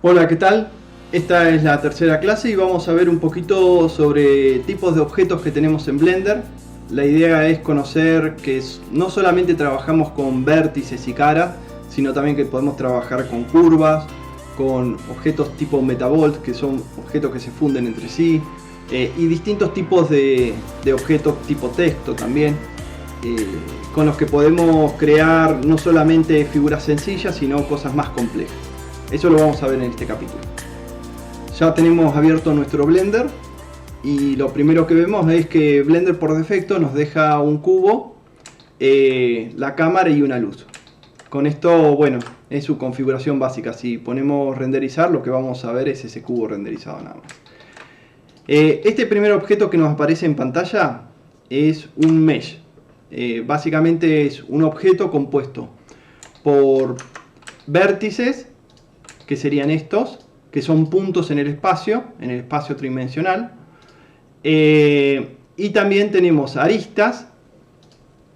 Hola, ¿qué tal? Esta es la tercera clase y vamos a ver un poquito sobre tipos de objetos que tenemos en Blender. La idea es conocer que no solamente trabajamos con vértices y caras, sino también que podemos trabajar con curvas, con objetos tipo Metavolt, que son objetos que se funden entre sí, y distintos tipos de objetos tipo texto también, con los que podemos crear no solamente figuras sencillas, sino cosas más complejas. Eso lo vamos a ver en este capítulo. Ya tenemos abierto nuestro Blender y lo primero que vemos es que Blender por defecto nos deja un cubo, la cámara y una luz. Con esto, bueno, es su configuración básica. Si ponemos renderizar, lo que vamos a ver es ese cubo renderizado nada más. Este primer objeto que nos aparece en pantalla es un mesh. Básicamente es un objeto compuesto por vértices, que serían estos, que son puntos en el espacio tridimensional. Y también tenemos aristas,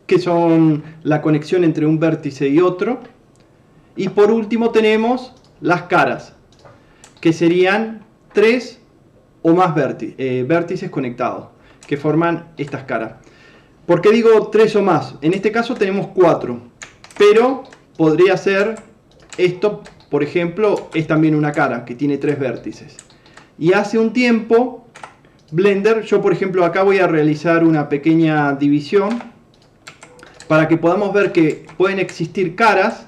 que son la conexión entre un vértice y otro. Y por último tenemos las caras, que serían tres o más vértices conectados, que forman estas caras. ¿Por qué digo tres o más? En este caso tenemos cuatro, pero podría ser esto. Por ejemplo, es también una cara que tiene tres vértices. Y hace un tiempo, Blender, yo por ejemplo acá voy a realizar una pequeña división para que podamos ver que pueden existir caras,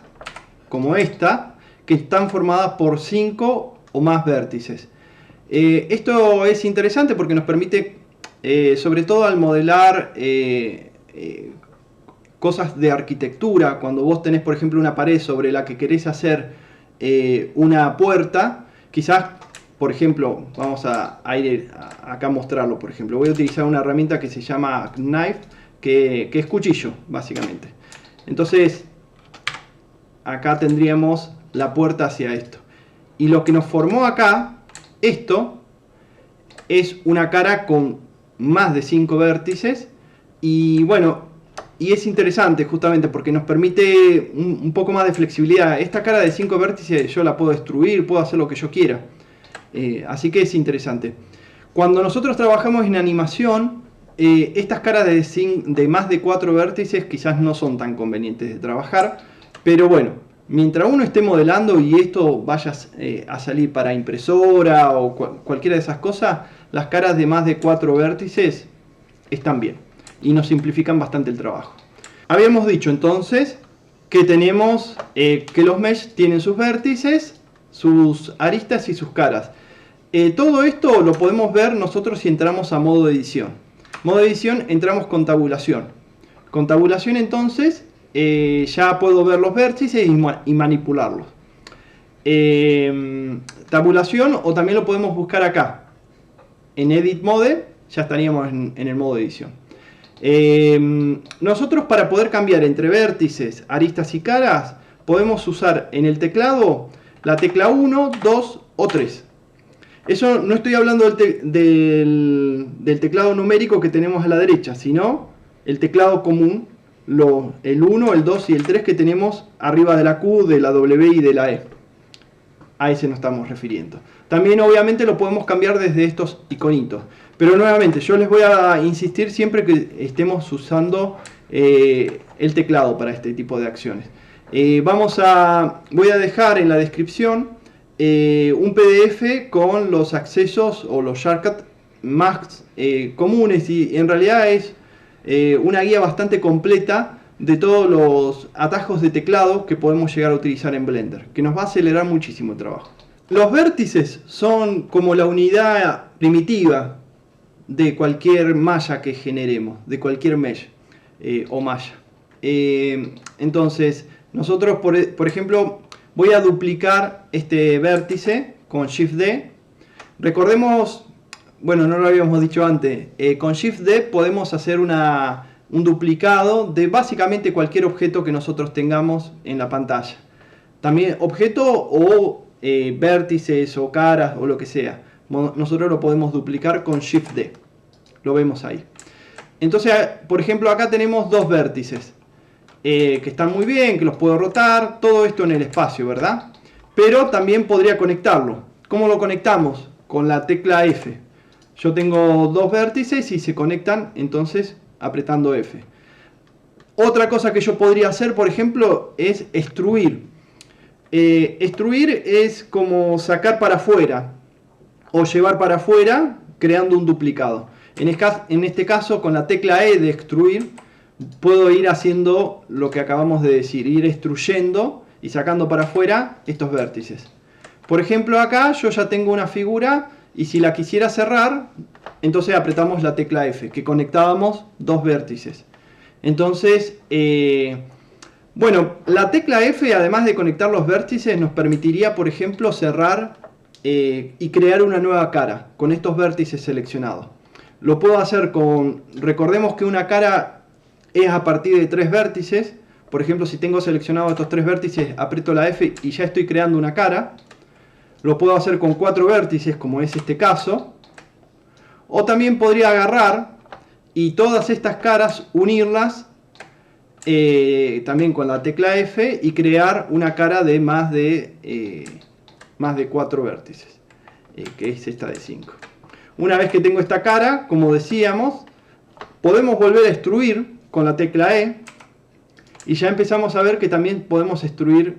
como esta, que están formadas por 5 o más vértices. Esto es interesante porque nos permite, sobre todo al modelar cosas de arquitectura, cuando vos tenés por ejemplo una pared sobre la que querés hacer una puerta, quizás, por ejemplo, vamos a ir acá a mostrarlo. Por ejemplo, voy a utilizar una herramienta que se llama Knife, que es cuchillo, básicamente. Entonces, acá tendríamos la puerta hacia esto. Y lo que nos formó acá, esto, es una cara con más de 5 vértices. Y bueno, y es interesante justamente porque nos permite un poco más de flexibilidad. Esta cara de 5 vértices yo la puedo destruir, puedo hacer lo que yo quiera. Así que es interesante. Cuando nosotros trabajamos en animación, estas caras de más de 4 vértices quizás no son tan convenientes de trabajar. Pero bueno, mientras uno esté modelando y esto vaya a salir para impresora o cualquiera de esas cosas, las caras de más de 4 vértices están bien y nos simplifican bastante el trabajo. Habíamos dicho entonces que tenemos que los mesh tienen sus vértices, sus aristas y sus caras. Todo esto lo podemos ver nosotros si entramos a modo de edición. Modo de edición, entramos con tabulación. Con tabulación entonces ya puedo ver los vértices y manipularlos. Tabulación, o también lo podemos buscar acá en Edit Mode, ya estaríamos en el modo de edición. Nosotros, para poder cambiar entre vértices, aristas y caras, podemos usar en el teclado la tecla 1, 2 o 3. Eso no estoy hablando del teclado numérico que tenemos a la derecha, sino el teclado común, el 1, el 2 y el 3 que tenemos arriba de la Q, de la W y de la E. A ese nos estamos refiriendo. También obviamente lo podemos cambiar desde estos iconitos. Pero nuevamente yo les voy a insistir siempre que estemos usando el teclado para este tipo de acciones. Voy a dejar en la descripción un PDF con los accesos o los shortcuts más comunes, y en realidad es una guía bastante completa de todos los atajos de teclado que podemos llegar a utilizar en Blender, que nos va a acelerar muchísimo el trabajo. Los vértices son como la unidad primitiva de cualquier malla que generemos, de cualquier mesh o malla. Entonces, nosotros, por ejemplo, voy a duplicar este vértice con Shift D. Recordemos, bueno, no lo habíamos dicho antes, con Shift D podemos hacer un duplicado de básicamente cualquier objeto que nosotros tengamos en la pantalla. También objeto o vértices o caras o lo que sea. Nosotros lo podemos duplicar con Shift D. Lo vemos ahí. Entonces, por ejemplo, acá tenemos dos vértices que están muy bien, que los puedo rotar. Todo esto en el espacio, ¿verdad? pero también podría conectarlo. ¿Cómo lo conectamos? Con la tecla F. Yo tengo dos vértices y se conectan entonces apretando F. Otra cosa que yo podría hacer, por ejemplo, es extruir. Extruir es como sacar para afuera o llevar para afuera creando un duplicado. En este caso, con la tecla E de extruir, puedo ir haciendo lo que acabamos de decir, ir extruyendo y sacando para afuera estos vértices. Por ejemplo, acá yo ya tengo una figura y si la quisiera cerrar, entonces apretamos la tecla F, que conectábamos dos vértices. Entonces, bueno, la tecla F, además de conectar los vértices, nos permitiría, por ejemplo, cerrar y crear una nueva cara con estos vértices seleccionados. Lo puedo hacer con, recordemos que una cara es a partir de tres vértices. Por ejemplo, si tengo seleccionado estos tres vértices, aprieto la F y ya estoy creando una cara. Lo puedo hacer con cuatro vértices, como es este caso. O también podría agarrar y todas estas caras unirlas también con la tecla F y crear una cara de más de 4 vértices, que es esta de 5. Una vez que tengo esta cara, como decíamos, podemos volver a extruir con la tecla E y ya empezamos a ver que también podemos extruir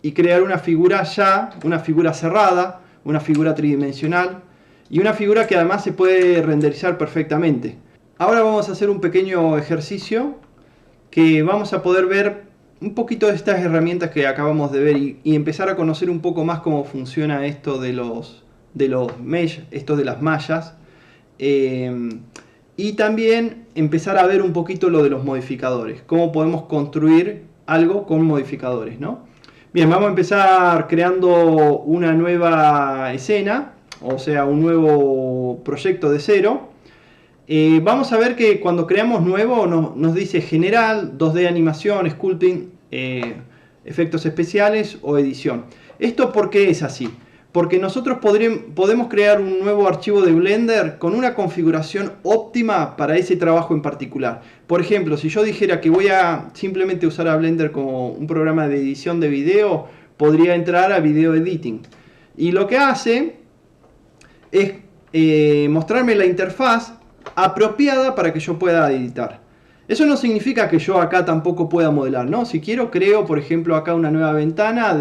y crear una figura una figura cerrada, una figura tridimensional y una figura que además se puede renderizar perfectamente. Ahora vamos a hacer un pequeño ejercicio que vamos a poder ver un poquito de estas herramientas que acabamos de ver y empezar a conocer un poco más cómo funciona esto de los mesh, esto de las mallas, y también empezar a ver un poquito lo de los modificadores, cómo podemos construir algo con modificadores, ¿no? Bien, vamos a empezar creando una nueva escena, o sea, un nuevo proyecto de cero. Vamos a ver que cuando creamos nuevo nos dice general, 2D animación, sculpting, efectos especiales o edición. ¿Esto por qué es así? Porque nosotros podemos crear un nuevo archivo de Blender con una configuración óptima para ese trabajo en particular. Por ejemplo, si yo dijera que voy a simplemente usar a Blender como un programa de edición de video, podría entrar a Video Editing. Y lo que hace es mostrarme la interfaz apropiada para que yo pueda editar. Eso no significa que yo acá tampoco pueda modelar, ¿no? Si quiero, creo, por ejemplo, acá una nueva ventana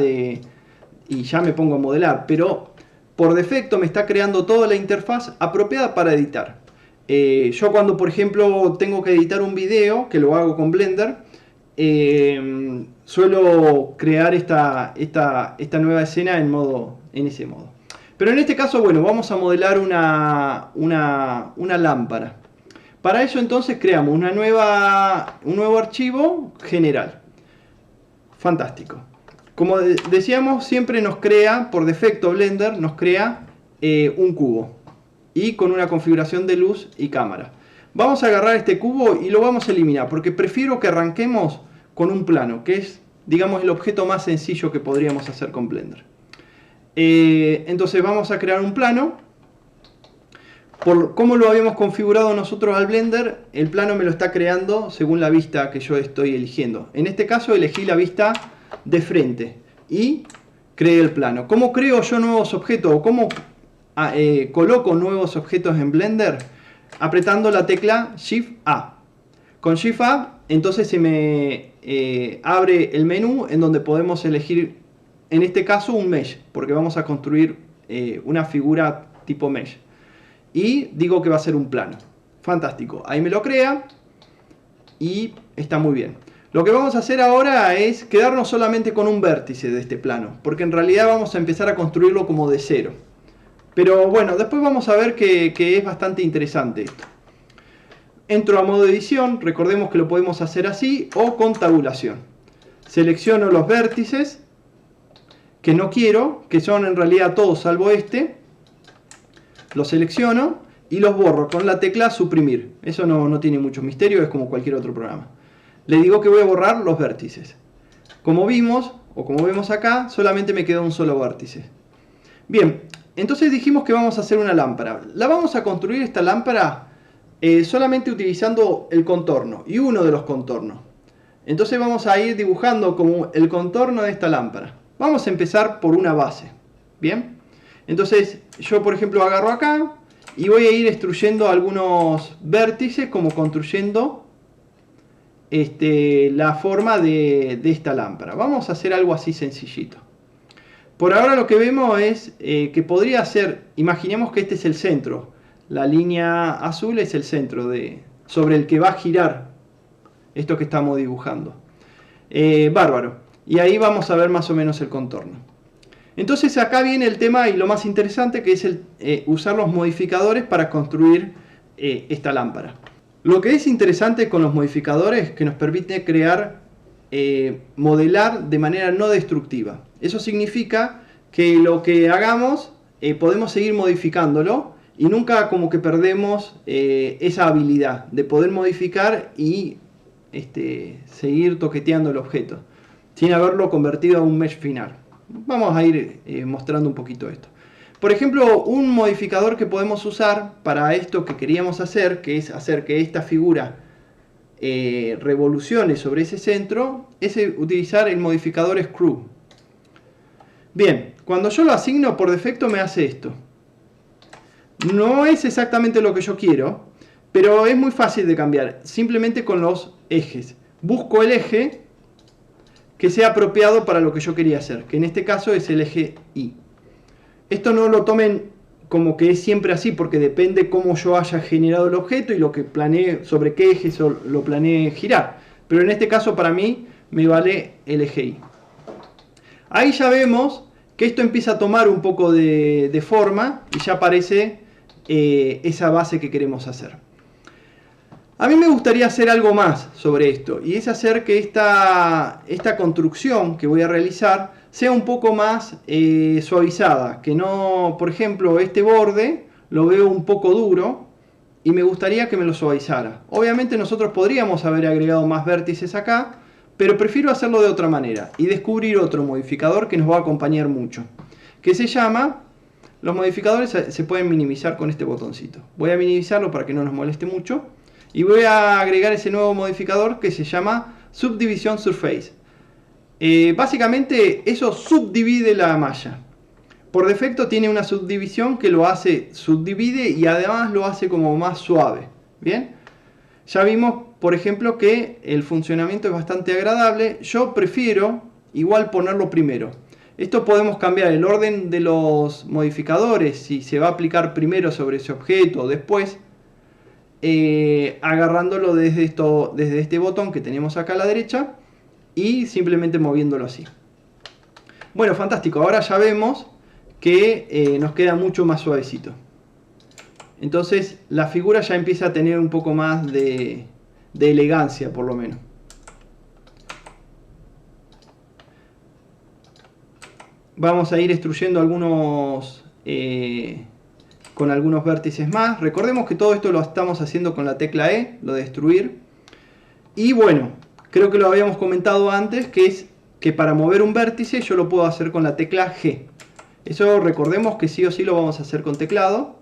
y ya me pongo a modelar, pero por defecto me está creando toda la interfaz apropiada para editar. Yo cuando, por ejemplo, tengo que editar un video, que lo hago con Blender, suelo crear esta nueva escena en ese modo. Pero en este caso, bueno, vamos a modelar una lámpara. Para eso entonces creamos un nuevo archivo general. Fantástico. Como decíamos, siempre nos crea, por defecto Blender, nos crea un cubo. Y con una configuración de luz y cámara. Vamos a agarrar este cubo y lo vamos a eliminar, porque prefiero que arranquemos con un plano, que es, digamos, el objeto más sencillo que podríamos hacer con Blender. Entonces vamos a crear un plano. Por cómo lo habíamos configurado nosotros al Blender, el plano me lo está creando según la vista que yo estoy eligiendo. En este caso elegí la vista de frente y creé el plano. ¿Cómo creo yo nuevos objetos o cómo coloco nuevos objetos en Blender? Apretando la tecla Shift A. Con Shift A entonces se me abre el menú en donde podemos elegir, en este caso, un mesh, porque vamos a construir una figura tipo mesh. Y digo que va a ser un plano. Fantástico. Ahí me lo crea y está muy bien. Lo que vamos a hacer ahora es quedarnos solamente con un vértice de este plano, porque en realidad vamos a empezar a construirlo como de cero. Pero bueno, después vamos a ver que es bastante interesante esto. Entro a modo edición, recordemos que lo podemos hacer así o con tabulación. Selecciono los vértices que no quiero, que son en realidad todos salvo este. Los selecciono y los borro con la tecla suprimir. Eso no tiene mucho misterio, es como cualquier otro programa. Le digo que voy a borrar los vértices. Como vimos, o como vemos acá, solamente me queda un solo vértice. Bien, entonces dijimos que vamos a hacer una lámpara. La vamos a construir esta lámpara solamente utilizando el contorno y uno de los contornos. Entonces vamos a ir dibujando como el contorno de esta lámpara. Vamos a empezar por una base. Bien, entonces yo por ejemplo agarro acá y voy a ir extruyendo algunos vértices, como construyendo la forma de esta lámpara. Vamos a hacer algo así sencillito. Por ahora lo que vemos es que podría ser, imaginemos que este es el centro, la línea azul es el centro sobre el que va a girar esto que estamos dibujando. Bárbaro. Y ahí vamos a ver más o menos el contorno. Entonces acá viene el tema y lo más interesante, que es usar los modificadores para construir esta lámpara. Lo que es interesante con los modificadores es que nos permite crear, modelar de manera no destructiva. Eso significa que lo que hagamos podemos seguir modificándolo y nunca como que perdemos esa habilidad de poder modificar y seguir toqueteando el objeto sin haberlo convertido a un mesh final. Vamos a ir mostrando un poquito esto. Por ejemplo, un modificador que podemos usar para esto que queríamos hacer, que es hacer que esta figura revolucione sobre ese centro, es utilizar el modificador Screw. Bien, cuando yo lo asigno, por defecto me hace esto. No es exactamente lo que yo quiero, pero es muy fácil de cambiar, simplemente con los ejes. Busco el eje que sea apropiado para lo que yo quería hacer, que en este caso es el eje Y. Esto no lo tomen como que es siempre así, porque depende cómo yo haya generado el objeto y lo que planee, sobre qué eje lo planee girar. Pero en este caso para mí me vale el eje Y. Ahí ya vemos que esto empieza a tomar un poco de forma y ya aparece esa base que queremos hacer. A mí me gustaría hacer algo más sobre esto, y es hacer que esta construcción que voy a realizar sea un poco más suavizada, que no, por ejemplo, este borde lo veo un poco duro y me gustaría que me lo suavizara. Obviamente nosotros podríamos haber agregado más vértices acá, pero prefiero hacerlo de otra manera y descubrir otro modificador que nos va a acompañar mucho, que se llama... Los modificadores se pueden minimizar con este botoncito. Voy a minimizarlo para que no nos moleste mucho. Y voy a agregar ese nuevo modificador que se llama Subdivision Surface. Básicamente eso subdivide la malla. Por defecto tiene una subdivisión que lo hace, subdivide y además lo hace como más suave. Bien, ya vimos por ejemplo que el funcionamiento es bastante agradable. Yo prefiero igual ponerlo primero. Esto podemos cambiar el orden de los modificadores, si se va a aplicar primero sobre ese objeto o después. Agarrándolo desde este botón que tenemos acá a la derecha y simplemente moviéndolo así. Bueno, fantástico. Ahora ya vemos que nos queda mucho más suavecito. Entonces la figura ya empieza a tener un poco más de elegancia, por lo menos. Vamos a ir extruyendo algunos... con algunos vértices más. Recordemos que todo esto lo estamos haciendo con la tecla E, lo de destruir. Y bueno, creo que lo habíamos comentado antes, que es que para mover un vértice yo lo puedo hacer con la tecla G. Eso recordemos que sí o sí lo vamos a hacer con teclado.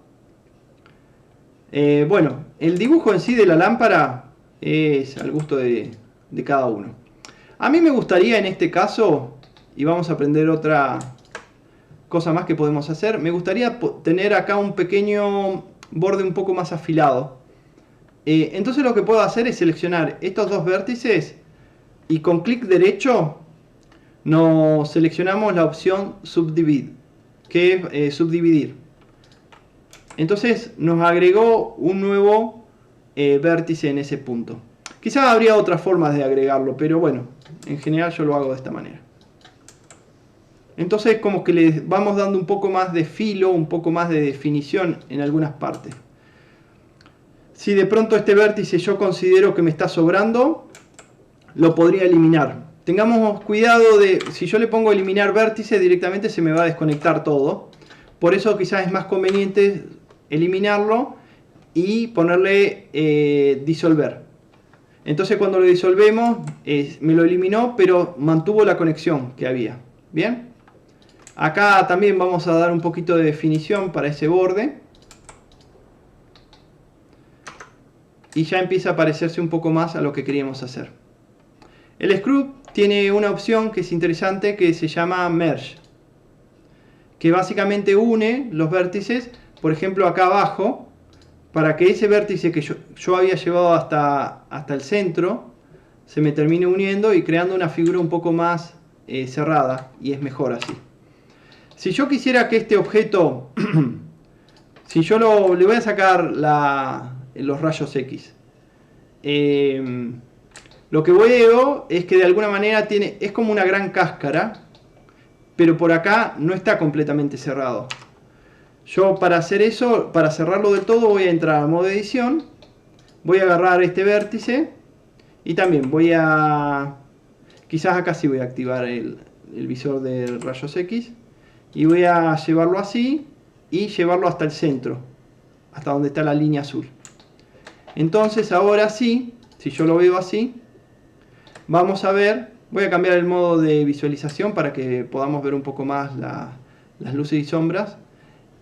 Bueno, el dibujo en sí de la lámpara es al gusto de cada uno. A mí me gustaría en este caso, y vamos a aprender otra cosa más que podemos hacer, me gustaría tener acá un pequeño borde un poco más afilado. Entonces lo que puedo hacer es seleccionar estos dos vértices y con clic derecho nos seleccionamos la opción Subdivide, que es subdividir. Entonces nos agregó un nuevo vértice en ese punto. Quizás habría otras formas de agregarlo, pero bueno, en general yo lo hago de esta manera. Entonces como que le vamos dando un poco más de filo, un poco más de definición en algunas partes. Si de pronto este vértice yo considero que me está sobrando, lo podría eliminar. Tengamos cuidado de, si yo le pongo eliminar vértice, directamente se me va a desconectar todo. Por eso quizás es más conveniente eliminarlo y ponerle disolver. Entonces cuando lo disolvemos, me lo eliminó, pero mantuvo la conexión que había. ¿Bien? Acá también vamos a dar un poquito de definición para ese borde. Y ya empieza a parecerse un poco más a lo que queríamos hacer. El Screw tiene una opción que es interesante que se llama Merge, que básicamente une los vértices, por ejemplo acá abajo, para que ese vértice que yo había llevado hasta el centro se me termine uniendo y creando una figura un poco más cerrada, y es mejor así. Si yo quisiera que este objeto, si yo le voy a sacar los rayos X, lo que veo es que de alguna manera es como una gran cáscara, pero por acá no está completamente cerrado. Yo para hacer eso, para cerrarlo del todo, voy a entrar a modo edición, voy a agarrar este vértice y también quizás acá sí voy a activar el visor de rayos X y voy a llevarlo así y llevarlo hasta el centro, hasta donde está la línea azul. Entonces ahora sí, si yo lo veo así, vamos a ver, voy a cambiar el modo de visualización para que podamos ver un poco más las luces y sombras.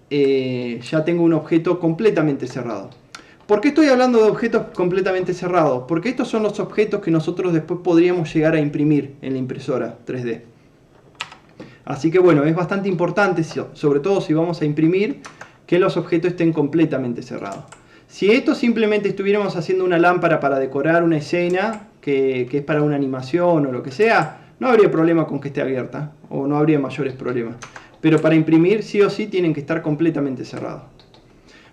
Ya tengo un objeto completamente cerrado. ¿Por qué estoy hablando de objetos completamente cerrados? Porque estos son los objetos que nosotros después podríamos llegar a imprimir en la impresora 3D. Así que bueno, es bastante importante, sobre todo si vamos a imprimir, que los objetos estén completamente cerrados. Si esto simplemente estuviéramos haciendo una lámpara para decorar una escena, que es para una animación o lo que sea, no habría problema con que esté abierta, o no habría mayores problemas. Pero para imprimir sí o sí tienen que estar completamente cerrados.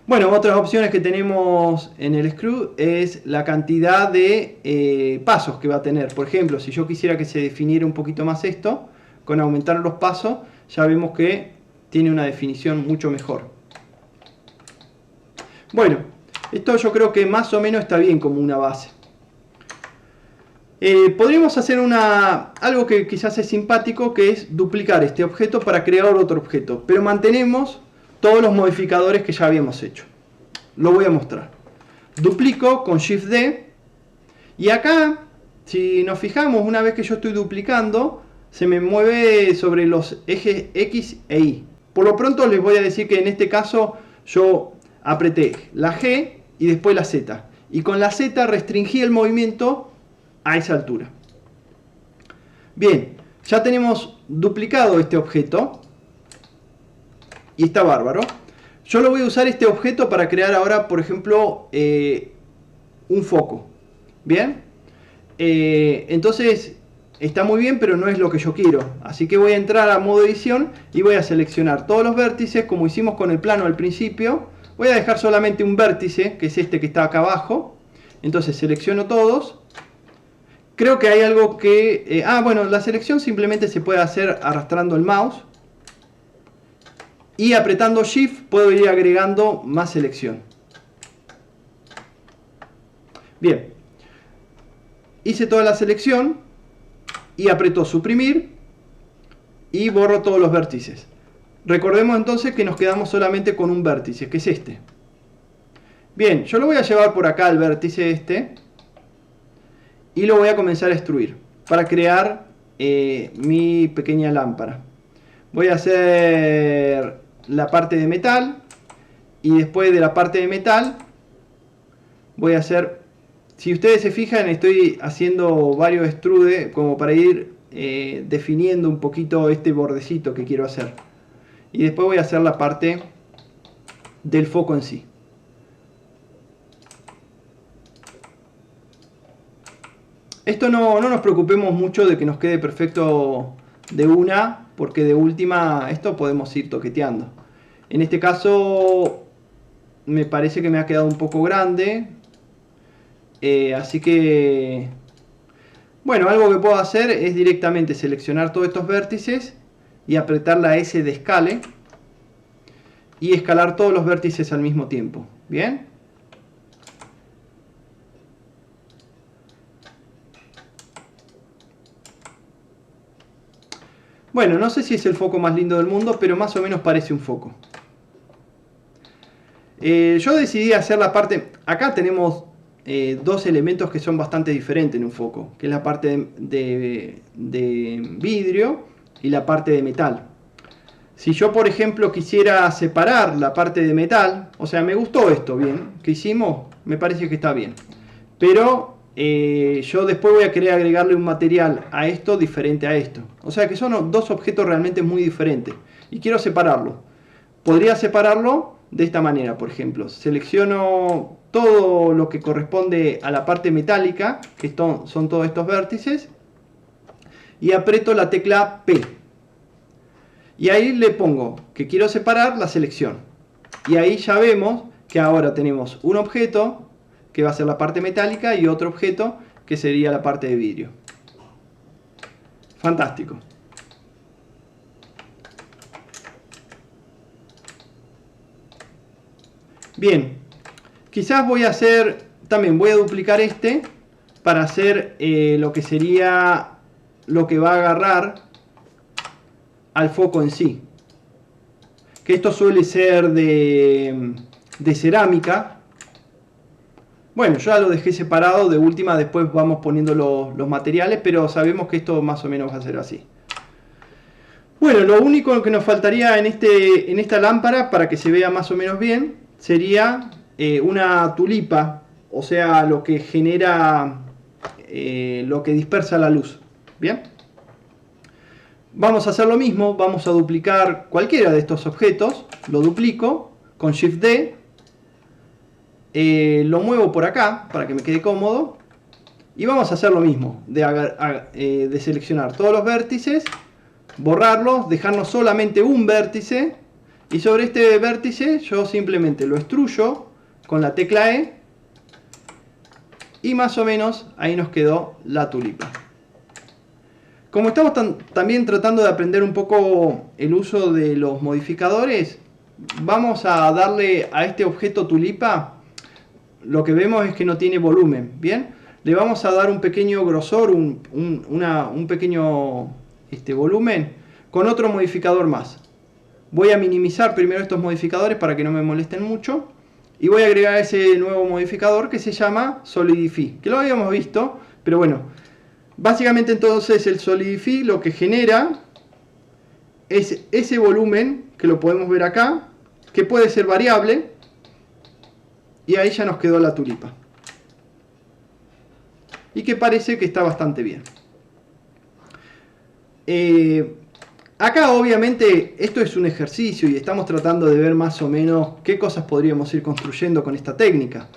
Bueno, otras opciones que tenemos en el Screw es la cantidad de pasos que va a tener. Por ejemplo, si yo quisiera que se definiera un poquito más esto, con aumentar los pasos, ya vemos que tiene una definición mucho mejor. Bueno, esto yo creo que más o menos está bien como una base. Podríamos hacer algo que quizás es simpático, que es duplicar este objeto para crear otro objeto, pero mantenemos todos los modificadores que ya habíamos hecho. Lo voy a mostrar. Duplico con Shift D y acá, si nos fijamos, una vez que yo estoy duplicando, se me mueve sobre los ejes X e Y. Por lo pronto les voy a decir que en este caso yo apreté la G y después la Z, y con la Z restringí el movimiento a esa altura. Bien, ya tenemos duplicado este objeto y está bárbaro. Yo lo voy a usar este objeto para crear ahora, por ejemplo, un foco. Bien, entonces está muy bien, pero no es lo que yo quiero. Así que voy a entrar a modo edición y voy a seleccionar todos los vértices como hicimos con el plano al principio. Voy a dejar solamente un vértice, que es este que está acá abajo. Entonces selecciono todos. Creo que hay algo que... bueno, la selección simplemente se puede hacer arrastrando el mouse. Y apretando Shift puedo ir agregando más selección. Bien. Hice toda la selección. Y aprieto suprimir. Y borro todos los vértices. Recordemos entonces que nos quedamos solamente con un vértice, que es este. Bien, yo lo voy a llevar por acá al vértice este. Y lo voy a comenzar a extruir para crear mi pequeña lámpara. Voy a hacer la parte de metal y después de la parte de metal voy a hacer, si ustedes se fijan, estoy haciendo varios extrudes como para ir definiendo un poquito este bordecito que quiero hacer. Y después voy a hacer la parte del foco en sí. Esto no nos preocupemos mucho de que nos quede perfecto de una, porque de última esto podemos ir toqueteando. En este caso me parece que me ha quedado un poco grande, así que bueno, algo que puedo hacer es directamente seleccionar todos estos vértices y apretar la S de escale y escalar todos los vértices al mismo tiempo. Bien. Bueno, no sé si es el foco más lindo del mundo, pero más o menos parece un foco. Yo decidí hacer la parte... Acá tenemos dos elementos que son bastante diferentes en un foco, que es la parte de vidrio y la parte de metal. Si yo, por ejemplo, quisiera separar la parte de metal, o sea, me gustó esto bien, que hicimos, me parece que está bien. Pero yo después voy a querer agregarle un material a esto diferente a esto. O sea que son dos objetos realmente muy diferentes. Y quiero separarlo. Podría separarlo de esta manera, por ejemplo. Selecciono todo lo que corresponde a la parte metálica, que son todos estos vértices, y aprieto la tecla P. Y ahí le pongo que quiero separar la selección. Y ahí ya vemos que ahora tenemos un objeto que va a ser la parte metálica y otro objeto que sería la parte de vidrio. Fantástico. Bien, quizás voy a hacer, también voy a duplicar este para hacer lo que sería lo que va a agarrar al foco en sí. Que esto suele ser de cerámica. Bueno, yo ya lo dejé separado, de última después vamos poniendo los materiales, pero sabemos que esto más o menos va a ser así. Bueno, lo único que nos faltaría en esta lámpara, para que se vea más o menos bien, sería una tulipa, o sea, lo que genera, lo que dispersa la luz. ¿Bien? Vamos a hacer lo mismo, vamos a duplicar cualquiera de estos objetos, lo duplico con Shift D, lo muevo por acá para que me quede cómodo y vamos a hacer lo mismo, de seleccionar todos los vértices, borrarlos, dejarnos solamente un vértice y sobre este vértice yo simplemente lo extruyo con la tecla E y más o menos ahí nos quedó la tulipa. Como estamos también tratando de aprender un poco el uso de los modificadores, vamos a darle a este objeto tulipa, lo que vemos es que no tiene volumen, ¿bien? Le vamos a dar un pequeño grosor, un pequeño volumen con otro modificador más. Voy a minimizar primero estos modificadores para que no me molesten mucho y voy a agregar ese nuevo modificador que se llama Solidify, que lo habíamos visto, pero bueno. Básicamente entonces el Solidify lo que genera es ese volumen que lo podemos ver acá, que puede ser variable, y ahí ya nos quedó la tulipa. Y que parece que está bastante bien. Acá obviamente esto es un ejercicio y estamos tratando de ver más o menos qué cosas podríamos ir construyendo con esta técnica.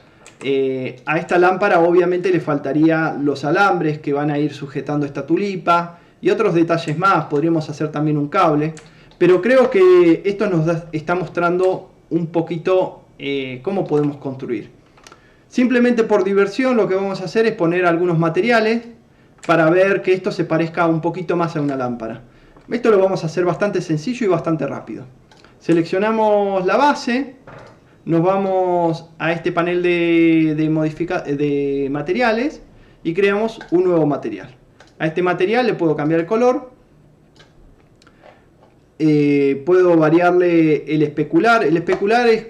A esta lámpara obviamente le faltaría los alambres que van a ir sujetando esta tulipa y otros detalles más, podríamos hacer también un cable, pero creo que esto nos está mostrando un poquito cómo podemos construir. Simplemente por diversión lo que vamos a hacer es poner algunos materiales para ver que esto se parezca un poquito más a una lámpara. Esto lo vamos a hacer bastante sencillo y bastante rápido. Seleccionamos la base. Nos vamos a este panel de materiales y creamos un nuevo material. A este material le puedo cambiar el color, puedo variarle el especular. El especular es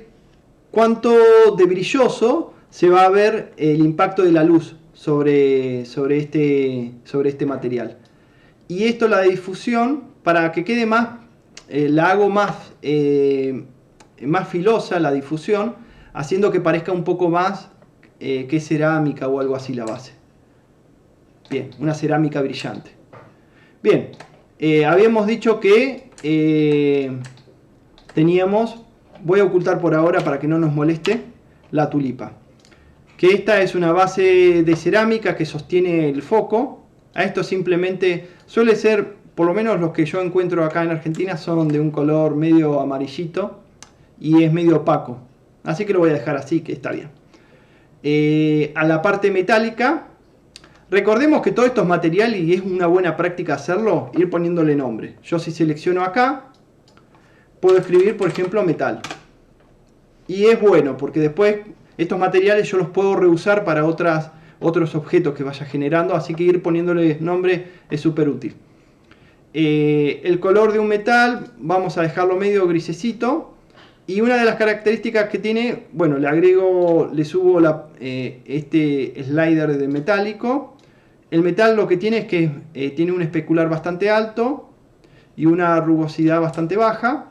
cuánto de brilloso se va a ver el impacto de la luz sobre este material. Y esto, la difusión, para que quede más, la hago más filosa la difusión, haciendo que parezca un poco más que cerámica o algo así la base. Bien, una cerámica brillante. Bien, habíamos dicho que teníamos, voy a ocultar por ahora para que no nos moleste, la tulipa. Que esta es una base de cerámica que sostiene el foco. A esto simplemente suele ser, por lo menos los que yo encuentro acá en Argentina, son de un color medio amarillito y es medio opaco, así que lo voy a dejar así, que está bien. A la parte metálica, recordemos que todo esto es material y es una buena práctica hacerlo, ir poniéndole nombre. Yo si selecciono acá, puedo escribir por ejemplo metal, y es bueno porque después estos materiales yo los puedo reusar para otros objetos que vaya generando, así que ir poniéndole nombre es súper útil. El color de un metal vamos a dejarlo medio grisecito. Y una de las características que tiene, bueno, le subo este slider de metálico. El metal lo que tiene es que tiene un especular bastante alto y una rugosidad bastante baja.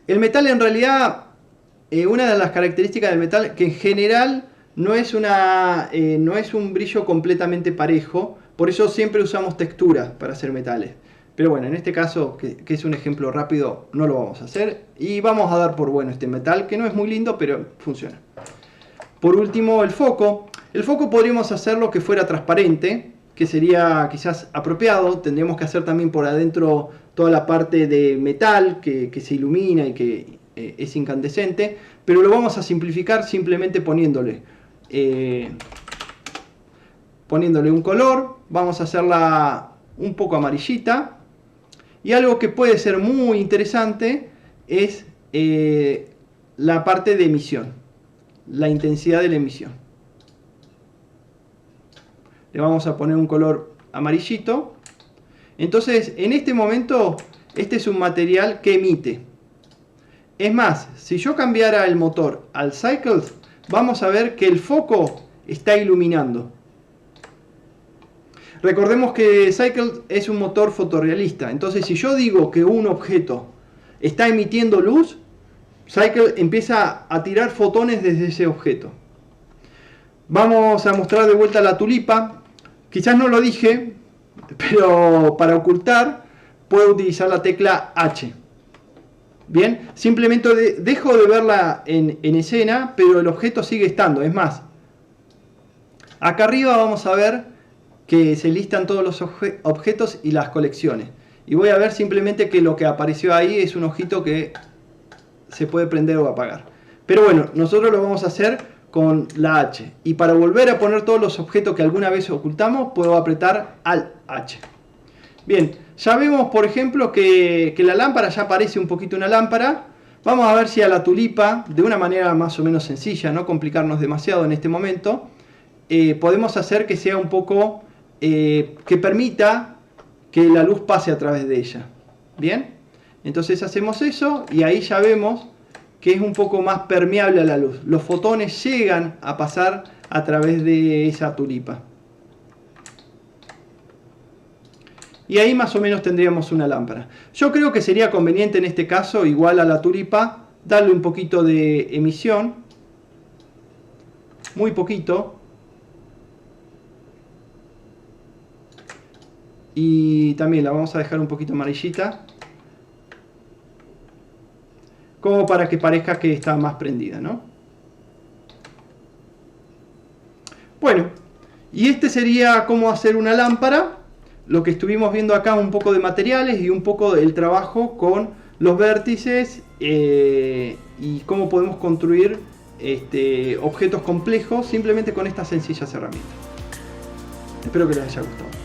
El metal en realidad, una de las características del metal que en general no es un brillo completamente parejo, por eso siempre usamos texturas para hacer metales. Pero bueno, en este caso, que es un ejemplo rápido, no lo vamos a hacer. Y vamos a dar por bueno este metal, que no es muy lindo, pero funciona. Por último, el foco. El foco podríamos hacerlo que fuera transparente, que sería quizás apropiado. Tendríamos que hacer también por adentro toda la parte de metal que se ilumina y que es incandescente. Pero lo vamos a simplificar simplemente poniéndole un color. Vamos a hacerla un poco amarillita. Y algo que puede ser muy interesante es la parte de emisión, la intensidad de la emisión. Le vamos a poner un color amarillito. Entonces, en este momento, este es un material que emite. Es más, si yo cambiara el motor al Cycles, vamos a ver que el foco está iluminando. Recordemos que Cycles es un motor fotorrealista, entonces si yo digo que un objeto está emitiendo luz, Cycles empieza a tirar fotones desde ese objeto. Vamos a mostrar de vuelta la tulipa. Quizás no lo dije, pero para ocultar puedo utilizar la tecla H. Bien, simplemente dejo de verla en escena, pero el objeto sigue estando. Es más, acá arriba vamos a ver que se listan todos los objetos y las colecciones. Y voy a ver simplemente que lo que apareció ahí es un ojito que se puede prender o apagar. Pero bueno, nosotros lo vamos a hacer con la H. Y para volver a poner todos los objetos que alguna vez ocultamos, puedo apretar Alt H. Bien, ya vemos por ejemplo que la lámpara ya parece un poquito una lámpara. Vamos a ver si a la tulipa, de una manera más o menos sencilla, no complicarnos demasiado en este momento, podemos hacer que sea un poco... que permita que la luz pase a través de ella. Bien, entonces hacemos eso y ahí ya vemos que es un poco más permeable a la luz. Los fotones llegan a pasar a través de esa tulipa. Y ahí más o menos tendríamos una lámpara. Yo creo que sería conveniente en este caso, igual a la tulipa, darle un poquito de emisión. Muy poquito. Y también la vamos a dejar un poquito amarillita, como para que parezca que está más prendida, ¿no? Bueno, y este sería cómo hacer una lámpara. Lo que estuvimos viendo acá, un poco de materiales y un poco del trabajo con los vértices y cómo podemos construir objetos complejos simplemente con estas sencillas herramientas. Espero que les haya gustado.